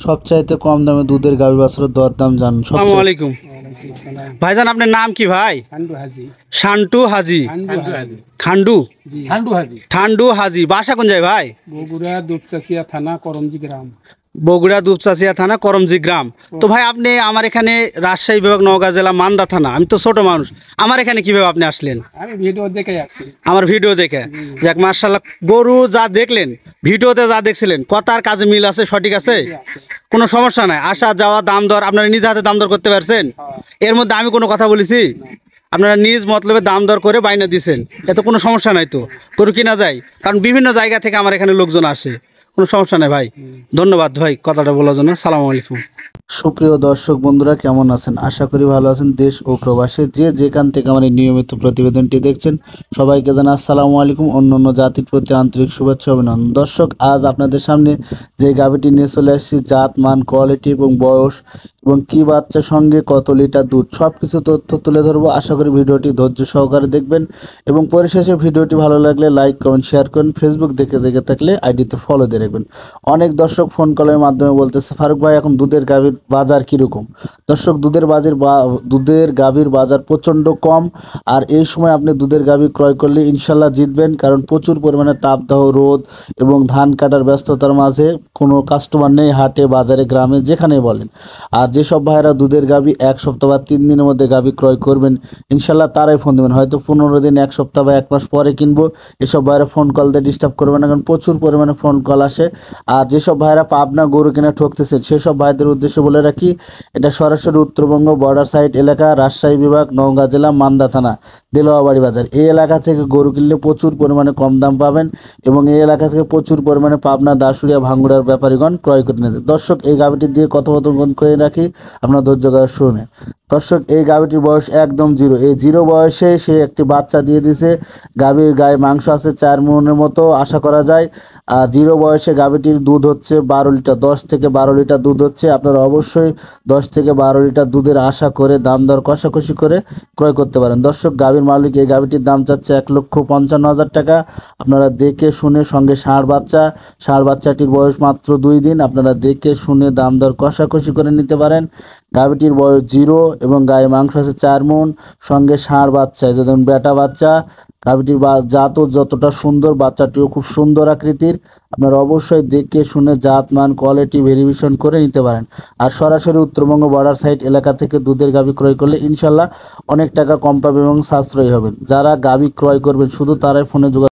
সবচাইতে কম দামে দুধের গাভী বাছুরের দরদাম জানুন। আসসালামু আলাইকুম ভাইজান, আপনার নাম কি ভাই? শান্টু হাজি। খান্ডু ঠান্ডু হাজি। বাসা কোন যায় ভাই? বগুড়া দুপচাচিয়া থানা করমজি গ্রাম। বগুড়া দুপচাচিয়া থানা করমজি গ্রাম। তো ভাই আপনি আমার এখানে রাজশাহী বিভাগ নওগাঁ জেলা মান্দা থানা, আমি তো ছোট মানুষ, আমার এখানে কিভাবে আপনি আসলেন? আমি ভিডিও দেখে আসছি। আমার ভিডিও দেখে? যাক মাশাআল্লাহ, গরু যা দেখলেন ভিডিওতে, যা দেখছিলেন কথার কাজে মিল আছে, সঠিক আছে, কোনো সমস্যা নাই? আসা যাওয়া দাম দর আপনারা নিজ হাতে দাম দর করতে পারছেন? এর মধ্যে আমি কোনো কথা বলেছি? আপনারা নিজ মতলবে দাম দর করে বাইনা দিচ্ছেন, এতে কোনো সমস্যা নাই তো? গরু কিনা যায়, কারণ বিভিন্ন জায়গা থেকে আমার এখানে লোকজন আসে, কোনো সমস্যা নেই ভাই। ধন্যবাদ ভাই কথাটা বলার জন্য। আসসালামু আলাইকুম। সুপ্রিয় দর্শক বন্ধুরা, কেমন আছেন? আশা করি ভালো আছেন। দেশ ও প্রবাসে যে যেখান থেকে আমার এই নিয়মিত প্রতিবেদনটি দেখছেন, সবাইকে জানাই আসসালামু আলাইকুম। অন্যান্য জাতির প্রতি আন্তরিক শুভেচ্ছা অভিনন্দন। দর্শক, আজ আপনাদের সামনে যে গাভীটি নিয়ে চলে আসছি, জাত, মান, কোয়ালিটি এবং বয়স এবং কি বাচ্চার সঙ্গে কত লিটার দুধ, সব কিছু তথ্য তুলে ধরবো। আশা করি ভিডিওটি ধৈর্য সহকারে দেখবেন এবং পরিশেষে ভিডিওটি ভালো লাগলে লাইক, কমেন্ট, শেয়ার করুন। ফেসবুক দেখে থাকলে আইডিতে ফলো দিয়ে রাখবেন। অনেক দর্শক ফোন কলের মাধ্যমে বলতেছে, ফারুক ভাই এখন দুধের গাভীর বাজার কীরকম? দর্শক, দুধের গাভীর বাজার প্রচণ্ড কম। আর এই সময় আপনি দুধের গাভী ক্রয় করলে ইনশাল্লাহ জিতবেন, কারণ প্রচুর পরিমাণে তাপদাহ, রোদ এবং ধান কাটার ব্যস্ততার মাঝে কোনো কাস্টমার নেই হাটে, বাজারে, গ্রামে, যেখানেই বলেন। আর যেসব ভাইয়েরা দুধের গাভী 1 সপ্তাহ বা 3 দিনের মধ্যে গাভী ক্রয় করবেন, ইনশাল্লাহ তারাই ফোন দেবেন। হয়তো 15 দিন, 1 সপ্তাহ বা 1 মাস পরে কিনবো, এসব ভাইয়েরা ফোন কল দিয়ে ডিস্টার্ব করবেন না, কারণ প্রচুর পরিমাণে ফোন কল আসে। আর যেসব ভাইয়েরা পাবনা গরু কিনে ঠকতেছেন, সেসব ভাইদের উদ্দেশ্যে বলে রাখি, এটা সরাসরি উত্তরবঙ্গ বর্ডার সাইড এলাকা, রাজশাহী বিভাগ, নওগাঁ জেলা, মান্দা থানা, দেলোয়াবাড়ি বাজার। এই এলাকা থেকে গরু কিনলে প্রচুর পরিমাণে কম দাম পাবেন এবং এই এলাকা থেকে প্রচুর পরিমাণে পাবনা, দাসুরিয়া, ভাঙ্গুড়ার ব্যাপারীগণ ক্রয় করে নিতে। দর্শক, এই গাভীটি দিয়ে কথোপকথন করে রাখি, আপনার ধৈর্য ধরে শুনে। দর্শক, এই গাভীটির বয়স একদম জিরো। এই জিরো বয়সে সে একটি বাচ্চা দিয়ে দিছে। গাভীর গায়ে মাংস আছে 4 মণের মতো আশা করা যায়। আর জিরো বয়সে গাভীটির দুধ হচ্ছে 12 লিটার, 10 থেকে 12 লিটার দুধ হচ্ছে। আপনারা অবশ্যই 10 থেকে 12 লিটার দুধের আশা করে দাম দর কষাকষি করে ক্রয় করতে পারেন। দর্শক, গাভীর মালিক এই গাভীটির দাম চাচ্ছে 1,55,000 টাকা। আপনারা দেখে শুনে, সঙ্গে ষাঁড় বাচ্চাটির বয়স মাত্র 2 দিন, আপনারা দেখে শুনে দাম দর কষাকষি করে নিতে পারেন। গাভীটির বয়স জিরো এবং গায়ে মাংস আছে 4 মণ, সঙ্গে ষাঁড় বাচ্চা, যেমন বেটা বাচ্চা। গাভীটির জাতও যতটা সুন্দর, বাচ্চাটিও খুব সুন্দর আকৃতির। আপনারা অবশ্যই দেখে শুনে জাত, মান, কোয়ালিটি ভেরিফিকেশন করে নিতে পারেন। আর সরাসরি উত্তরবঙ্গ বর্ডার সাইড এলাকা থেকে দুধের গাভী ক্রয় করলে ইনশাল্লাহ অনেক টাকা কম পাবেন এবং সাশ্রয়ী হবেন। যারা গাভী ক্রয় করবেন শুধু তারাই ফোনে যোগাযোগ